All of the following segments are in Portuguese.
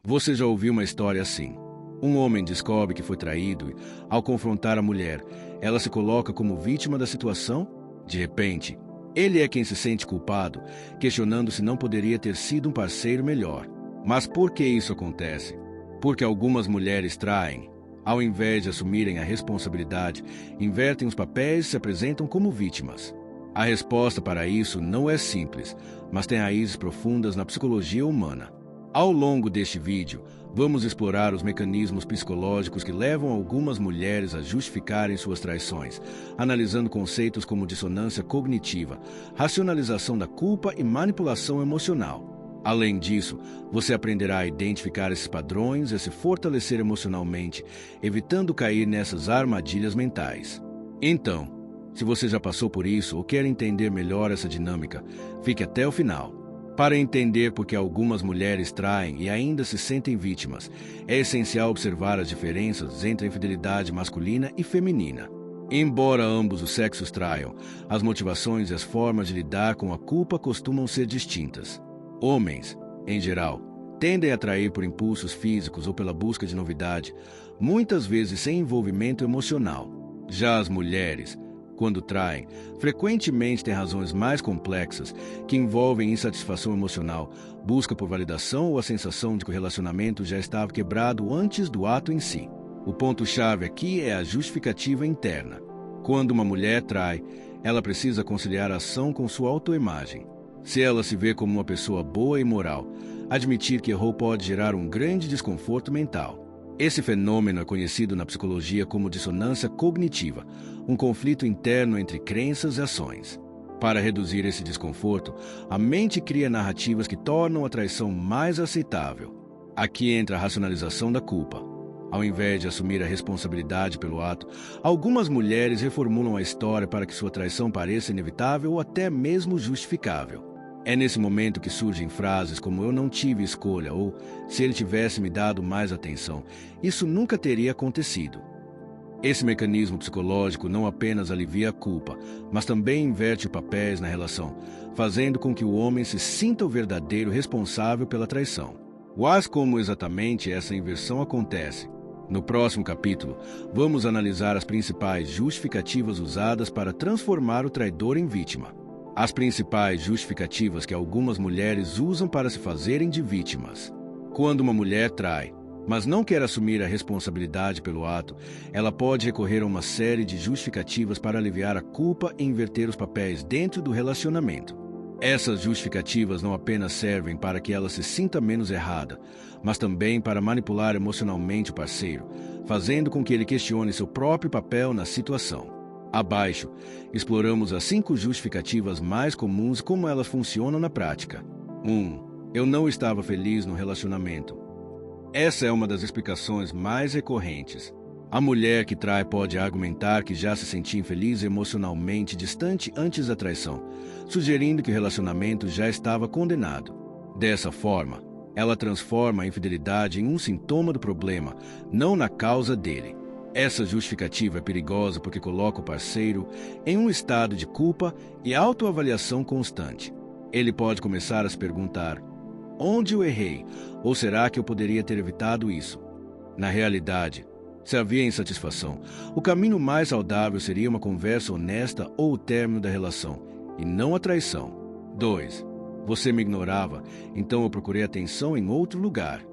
Você já ouviu uma história assim? Um homem descobre que foi traído e, ao confrontar a mulher, ela se coloca como vítima da situação? De repente, ele é quem se sente culpado, questionando se não poderia ter sido um parceiro melhor. Mas por que isso acontece? Porque algumas mulheres traem. Ao invés de assumirem a responsabilidade, invertem os papéis e se apresentam como vítimas. A resposta para isso não é simples, mas tem raízes profundas na psicologia humana. Ao longo deste vídeo, vamos explorar os mecanismos psicológicos que levam algumas mulheres a justificarem suas traições, analisando conceitos como dissonância cognitiva, racionalização da culpa e manipulação emocional. Além disso, você aprenderá a identificar esses padrões e a se fortalecer emocionalmente, evitando cair nessas armadilhas mentais. Então, se você já passou por isso ou quer entender melhor essa dinâmica, fique até o final. Para entender por que algumas mulheres traem e ainda se sentem vítimas, é essencial observar as diferenças entre a infidelidade masculina e feminina. Embora ambos os sexos traiam, as motivações e as formas de lidar com a culpa costumam ser distintas. Homens, em geral, tendem a trair por impulsos físicos ou pela busca de novidade, muitas vezes sem envolvimento emocional. Já as mulheres, quando traem, frequentemente têm razões mais complexas que envolvem insatisfação emocional, busca por validação ou a sensação de que o relacionamento já estava quebrado antes do ato em si. O ponto-chave aqui é a justificativa interna. Quando uma mulher trai, ela precisa conciliar a ação com sua autoimagem. Se ela se vê como uma pessoa boa e moral, admitir que errou pode gerar um grande desconforto mental. Esse fenômeno é conhecido na psicologia como dissonância cognitiva, um conflito interno entre crenças e ações. Para reduzir esse desconforto, a mente cria narrativas que tornam a traição mais aceitável. Aqui entra a racionalização da culpa. Ao invés de assumir a responsabilidade pelo ato, algumas mulheres reformulam a história para que sua traição pareça inevitável ou até mesmo justificável. É nesse momento que surgem frases como "eu não tive escolha" ou "se ele tivesse me dado mais atenção, isso nunca teria acontecido". Esse mecanismo psicológico não apenas alivia a culpa, mas também inverte papéis na relação, fazendo com que o homem se sinta o verdadeiro responsável pela traição. Mas como exatamente essa inversão acontece? No próximo capítulo, vamos analisar as principais justificativas usadas para transformar o traidor em vítima. As principais justificativas que algumas mulheres usam para se fazerem de vítimas. Quando uma mulher trai, mas não quer assumir a responsabilidade pelo ato, ela pode recorrer a uma série de justificativas para aliviar a culpa e inverter os papéis dentro do relacionamento. Essas justificativas não apenas servem para que ela se sinta menos errada, mas também para manipular emocionalmente o parceiro, fazendo com que ele questione seu próprio papel na situação. Abaixo, exploramos as 5 justificativas mais comuns e como elas funcionam na prática. 1. Eu não estava feliz no relacionamento. Essa é uma das explicações mais recorrentes. A mulher que trai pode argumentar que já se sentia infeliz e emocionalmente distante antes da traição, sugerindo que o relacionamento já estava condenado. Dessa forma, ela transforma a infidelidade em um sintoma do problema, não na causa dele. Essa justificativa é perigosa porque coloca o parceiro em um estado de culpa e autoavaliação constante. Ele pode começar a se perguntar: onde eu errei? Ou será que eu poderia ter evitado isso? Na realidade, se havia insatisfação, o caminho mais saudável seria uma conversa honesta ou o término da relação, e não a traição. 2. Você me ignorava, então eu procurei atenção em outro lugar.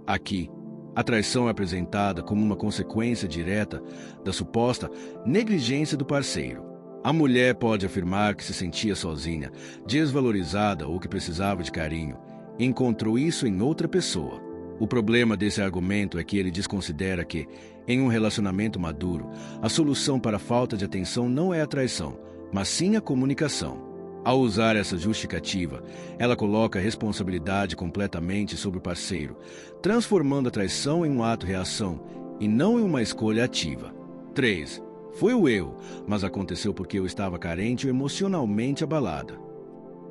Aqui, a traição é apresentada como uma consequência direta da suposta negligência do parceiro. A mulher pode afirmar que se sentia sozinha, desvalorizada ou que precisava de carinho, e encontrou isso em outra pessoa. O problema desse argumento é que ele desconsidera que, em um relacionamento maduro, a solução para a falta de atenção não é a traição, mas sim a comunicação. Ao usar essa justificativa, ela coloca a responsabilidade completamente sobre o parceiro, transformando a traição em um ato-reação e não em uma escolha ativa. 3. Foi o erro, mas aconteceu porque eu estava carente ou emocionalmente abalada.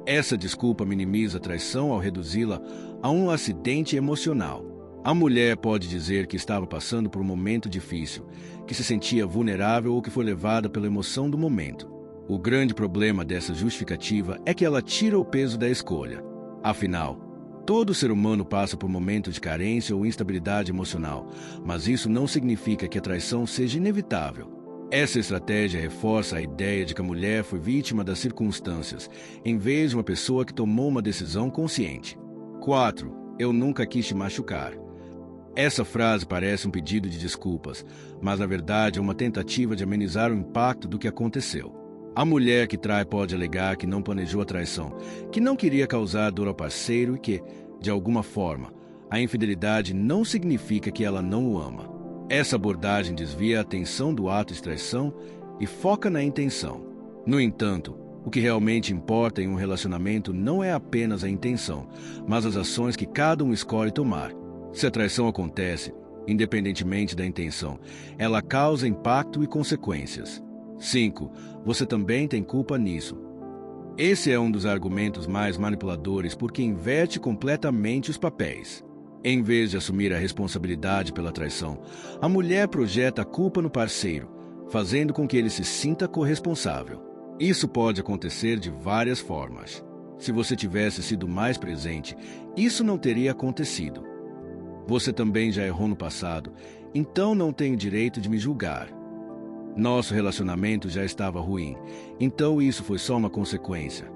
Essa desculpa minimiza a traição ao reduzi-la a um acidente emocional. A mulher pode dizer que estava passando por um momento difícil, que se sentia vulnerável ou que foi levada pela emoção do momento. O grande problema dessa justificativa é que ela tira o peso da escolha. Afinal, Todo ser humano passa por momentos de carência ou instabilidade emocional, mas isso não significa que a traição seja inevitável. Essa estratégia reforça a ideia de que a mulher foi vítima das circunstâncias, em vez de uma pessoa que tomou uma decisão consciente. 4. Eu nunca quis te machucar. Essa frase parece um pedido de desculpas, mas na verdade é uma tentativa de amenizar o impacto do que aconteceu. A mulher que trai pode alegar que não planejou a traição, que não queria causar dor ao parceiro e que, de alguma forma, a infidelidade não significa que ela não o ama. Essa abordagem desvia a atenção do ato de traição e foca na intenção. No entanto, o que realmente importa em um relacionamento não é apenas a intenção, mas as ações que cada um escolhe tomar. Se a traição acontece, independentemente da intenção, ela causa impacto e consequências. 5. Você também tem culpa nisso. Esse é um dos argumentos mais manipuladores porque inverte completamente os papéis. Em vez de assumir a responsabilidade pela traição, a mulher projeta a culpa no parceiro, fazendo com que ele se sinta corresponsável. Isso pode acontecer de várias formas. Se você tivesse sido mais presente, isso não teria acontecido. Você também já errou no passado, então não tem o direito de me julgar. Nosso relacionamento já estava ruim, então isso foi só uma consequência.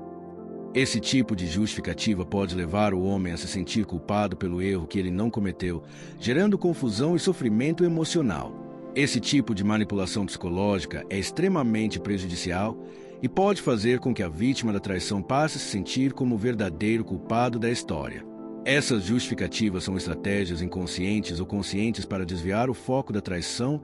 Esse tipo de justificativa pode levar o homem a se sentir culpado pelo erro que ele não cometeu, gerando confusão e sofrimento emocional. Esse tipo de manipulação psicológica é extremamente prejudicial e pode fazer com que a vítima da traição passe a se sentir como o verdadeiro culpado da história. Essas justificativas são estratégias inconscientes ou conscientes para desviar o foco da traição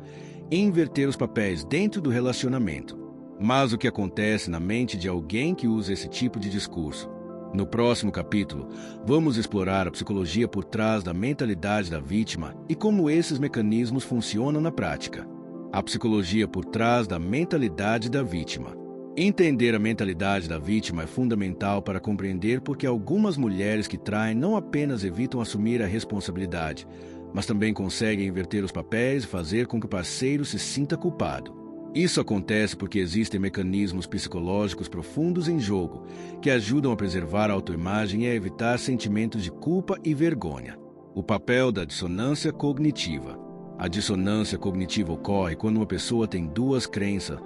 e inverter os papéis dentro do relacionamento. Mas o que acontece na mente de alguém que usa esse tipo de discurso? No próximo capítulo, vamos explorar a psicologia por trás da mentalidade da vítima e como esses mecanismos funcionam na prática. A psicologia por trás da mentalidade da vítima. Entender a mentalidade da vítima é fundamental para compreender por que algumas mulheres que traem não apenas evitam assumir a responsabilidade, mas também conseguem inverter os papéis e fazer com que o parceiro se sinta culpado. Isso acontece porque existem mecanismos psicológicos profundos em jogo que ajudam a preservar a autoimagem e a evitar sentimentos de culpa e vergonha. O papel da dissonância cognitiva. A dissonância cognitiva ocorre quando uma pessoa tem duas crenças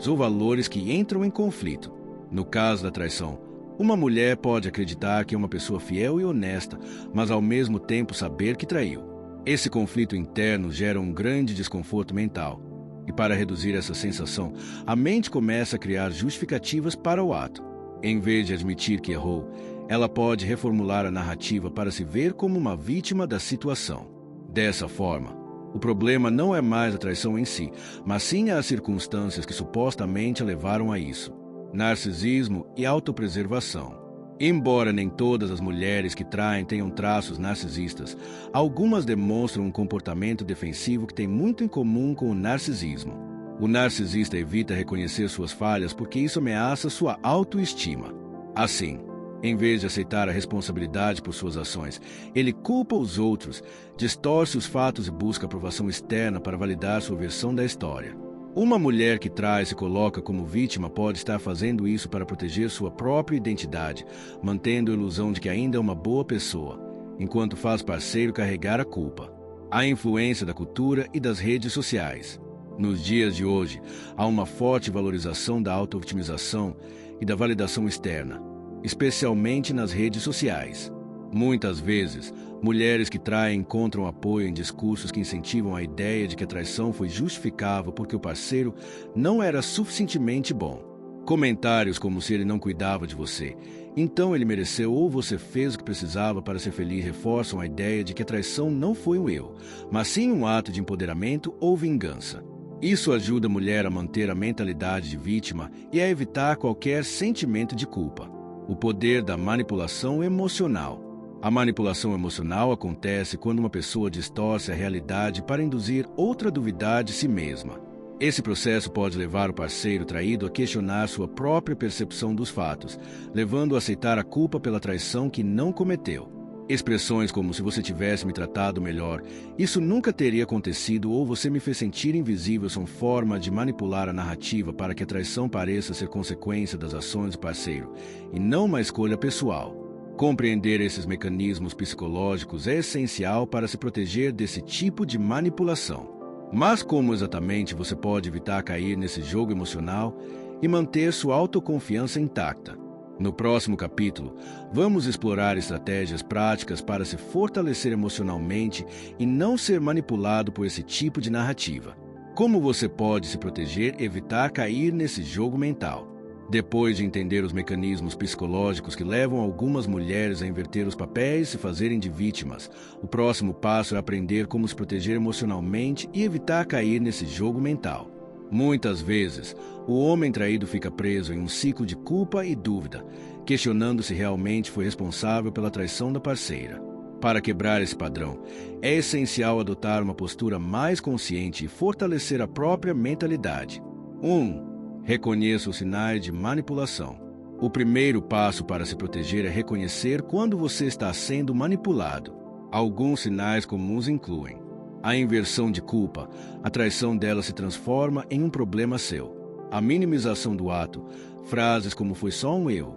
ou valores que entram em conflito. No caso da traição, uma mulher pode acreditar que é uma pessoa fiel e honesta, mas ao mesmo tempo saber que traiu. Esse conflito interno gera um grande desconforto mental. E para reduzir essa sensação, a mente começa a criar justificativas para o ato. Em vez de admitir que errou, ela pode reformular a narrativa para se ver como uma vítima da situação. Dessa forma, o problema não é mais a traição em si, mas sim as circunstâncias que supostamente a levaram a isso. Narcisismo e autopreservação. Embora nem todas as mulheres que traem tenham traços narcisistas, algumas demonstram um comportamento defensivo que tem muito em comum com o narcisismo. O narcisista evita reconhecer suas falhas porque isso ameaça sua autoestima. Assim, em vez de aceitar a responsabilidade por suas ações, ele culpa os outros, distorce os fatos e busca aprovação externa para validar sua versão da história. Uma mulher que trai e se coloca como vítima pode estar fazendo isso para proteger sua própria identidade, mantendo a ilusão de que ainda é uma boa pessoa, enquanto faz parceiro carregar a culpa. A influência da cultura e das redes sociais. Nos dias de hoje, há uma forte valorização da auto-vitimização e da validação externa, especialmente nas redes sociais. Muitas vezes, mulheres que traem encontram apoio em discursos que incentivam a ideia de que a traição foi justificável porque o parceiro não era suficientemente bom. Comentários como se ele não cuidava de você, então ele mereceu ou você fez o que precisava para ser feliz reforçam a ideia de que a traição não foi um erro, mas sim um ato de empoderamento ou vingança. Isso ajuda a mulher a manter a mentalidade de vítima e a evitar qualquer sentimento de culpa. O poder da manipulação emocional. A manipulação emocional acontece quando uma pessoa distorce a realidade para induzir outra a duvidar de si mesma. Esse processo pode levar o parceiro traído a questionar sua própria percepção dos fatos, levando-o a aceitar a culpa pela traição que não cometeu. Expressões como "se você tivesse me tratado melhor, isso nunca teria acontecido" ou "você me fez sentir invisível" são formas de manipular a narrativa para que a traição pareça ser consequência das ações do parceiro, e não uma escolha pessoal. Compreender esses mecanismos psicológicos é essencial para se proteger desse tipo de manipulação. Mas como exatamente você pode evitar cair nesse jogo emocional e manter sua autoconfiança intacta? No próximo capítulo, vamos explorar estratégias práticas para se fortalecer emocionalmente e não ser manipulado por esse tipo de narrativa. Como você pode se proteger e evitar cair nesse jogo mental? Depois de entender os mecanismos psicológicos que levam algumas mulheres a inverter os papéis e se fazerem de vítimas, o próximo passo é aprender como se proteger emocionalmente e evitar cair nesse jogo mental. Muitas vezes, o homem traído fica preso em um ciclo de culpa e dúvida, questionando se realmente foi responsável pela traição da parceira. Para quebrar esse padrão, é essencial adotar uma postura mais consciente e fortalecer a própria mentalidade. 1. Reconheça os sinais de manipulação. O primeiro passo para se proteger é reconhecer quando você está sendo manipulado. Alguns sinais comuns incluem a inversão de culpa. A traição dela se transforma em um problema seu. A minimização do ato. Frases como "foi só um erro",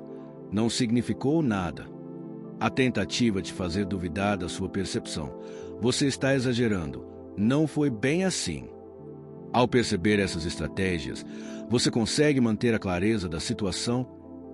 "não significou nada". A tentativa de fazer duvidar da sua percepção. "Você está exagerando. Não foi bem assim". Ao perceber essas estratégias, você consegue manter a clareza da situação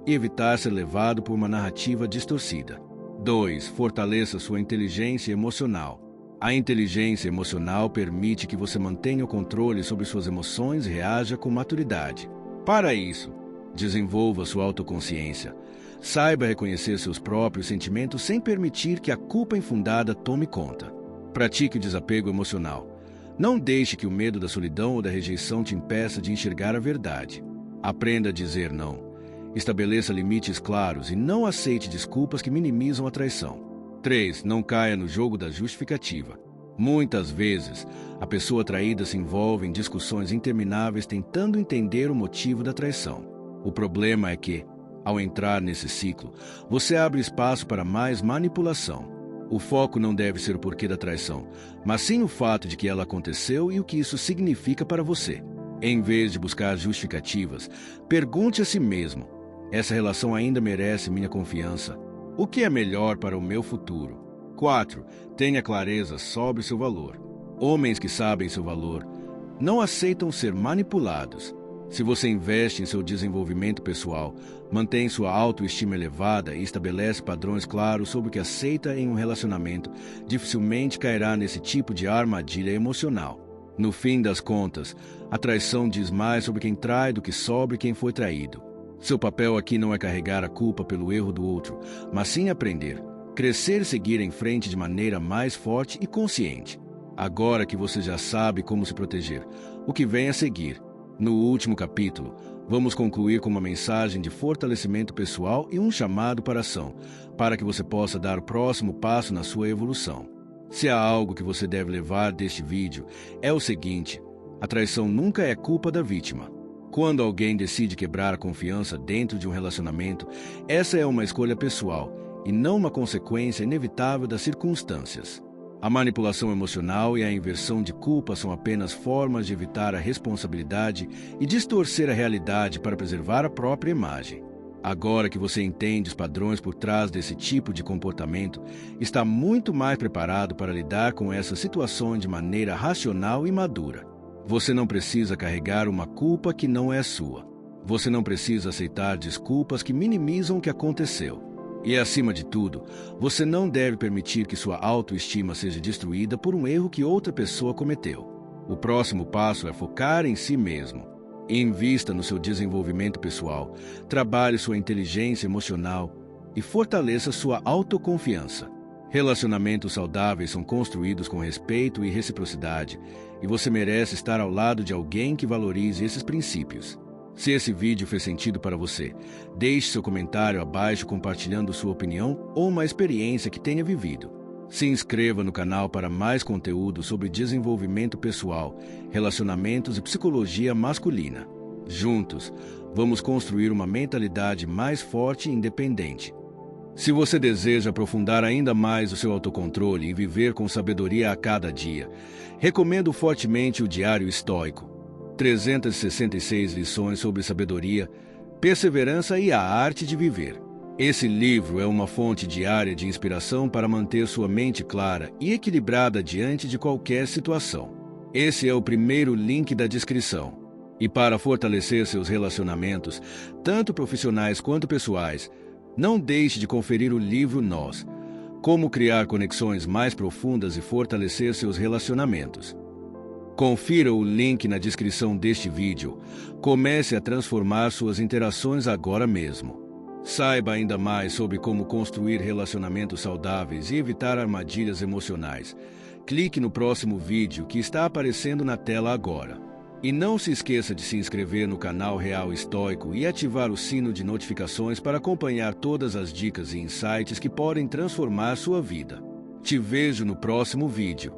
e evitar ser levado por uma narrativa distorcida. 2. Fortaleça sua inteligência emocional. A inteligência emocional permite que você mantenha o controle sobre suas emoções e reaja com maturidade. Para isso, desenvolva sua autoconsciência. Saiba reconhecer seus próprios sentimentos sem permitir que a culpa infundada tome conta. Pratique o desapego emocional. Não deixe que o medo da solidão ou da rejeição te impeça de enxergar a verdade. Aprenda a dizer não. Estabeleça limites claros e não aceite desculpas que minimizam a traição. 3. Não caia no jogo da justificativa. Muitas vezes, a pessoa traída se envolve em discussões intermináveis tentando entender o motivo da traição. O problema é que, ao entrar nesse ciclo, você abre espaço para mais manipulação. O foco não deve ser o porquê da traição, mas sim o fato de que ela aconteceu e o que isso significa para você. Em vez de buscar justificativas, pergunte a si mesmo: essa relação ainda merece minha confiança? O que é melhor para o meu futuro? 4. Tenha clareza sobre seu valor. Homens que sabem seu valor não aceitam ser manipulados. Se você investe em seu desenvolvimento pessoal, mantém sua autoestima elevada e estabelece padrões claros sobre o que aceita em um relacionamento, dificilmente cairá nesse tipo de armadilha emocional. No fim das contas, a traição diz mais sobre quem trai do que sobre quem foi traído. Seu papel aqui não é carregar a culpa pelo erro do outro, mas sim aprender, crescer e seguir em frente de maneira mais forte e consciente. Agora que você já sabe como se proteger, o que vem a seguir? No último capítulo, vamos concluir com uma mensagem de fortalecimento pessoal e um chamado para ação, para que você possa dar o próximo passo na sua evolução. Se há algo que você deve levar deste vídeo, é o seguinte: a traição nunca é culpa da vítima. Quando alguém decide quebrar a confiança dentro de um relacionamento, essa é uma escolha pessoal e não uma consequência inevitável das circunstâncias. A manipulação emocional e a inversão de culpa são apenas formas de evitar a responsabilidade e distorcer a realidade para preservar a própria imagem. Agora que você entende os padrões por trás desse tipo de comportamento, está muito mais preparado para lidar com essas situações de maneira racional e madura. Você não precisa carregar uma culpa que não é sua. Você não precisa aceitar desculpas que minimizam o que aconteceu. E, acima de tudo, você não deve permitir que sua autoestima seja destruída por um erro que outra pessoa cometeu. O próximo passo é focar em si mesmo. Invista no seu desenvolvimento pessoal, trabalhe sua inteligência emocional e fortaleça sua autoconfiança. Relacionamentos saudáveis são construídos com respeito e reciprocidade, e você merece estar ao lado de alguém que valorize esses princípios. Se esse vídeo fez sentido para você, deixe seu comentário abaixo compartilhando sua opinião ou uma experiência que tenha vivido. Se inscreva no canal para mais conteúdo sobre desenvolvimento pessoal, relacionamentos e psicologia masculina. Juntos, vamos construir uma mentalidade mais forte e independente. Se você deseja aprofundar ainda mais o seu autocontrole e viver com sabedoria a cada dia, recomendo fortemente o Diário Estoico. 366 lições sobre sabedoria, perseverança e a arte de viver. Esse livro é uma fonte diária de inspiração para manter sua mente clara e equilibrada diante de qualquer situação. Esse é o primeiro link da descrição. E para fortalecer seus relacionamentos, tanto profissionais quanto pessoais, não deixe de conferir o livro Nós, Como Criar Conexões Mais Profundas e Fortalecer Seus Relacionamentos. Confira o link na descrição deste vídeo. Comece a transformar suas interações agora mesmo. Saiba ainda mais sobre como construir relacionamentos saudáveis e evitar armadilhas emocionais. Clique no próximo vídeo que está aparecendo na tela agora. E não se esqueça de se inscrever no canal Real Estoico e ativar o sino de notificações para acompanhar todas as dicas e insights que podem transformar sua vida. Te vejo no próximo vídeo.